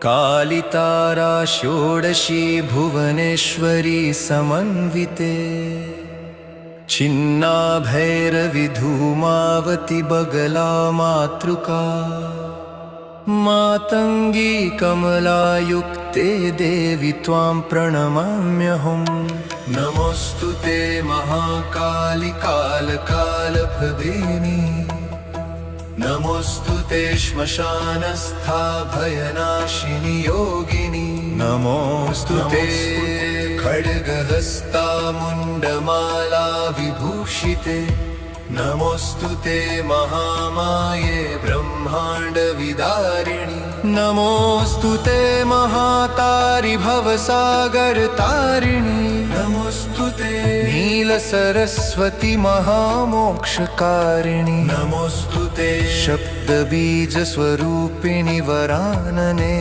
कालितारा षोडशी भुवनेश्वरी समन्विते छिन्नाभैरवि धूमावती बगला मातृका मातंगी कमलायुक्ते देवी त्वां प्रणमाम्यहम् नमोस्तुते महाकाली कालकालप्रदेनी नमोस्तुते श्मशानस्था भयनाशिनी योगिनी नमोस्तुते खड्गहस्ता मुण्डमाला विभूषिते नमोस्तुते महामाये ब्रह्मांड विदारिणी नमोस्तुते महातारि भवसागर तारिणी नमोस्तुते नील सरस्वती महामोक्षकारिणी नमोस्तुते शब्द बीज स्वरूपिणी वरानने।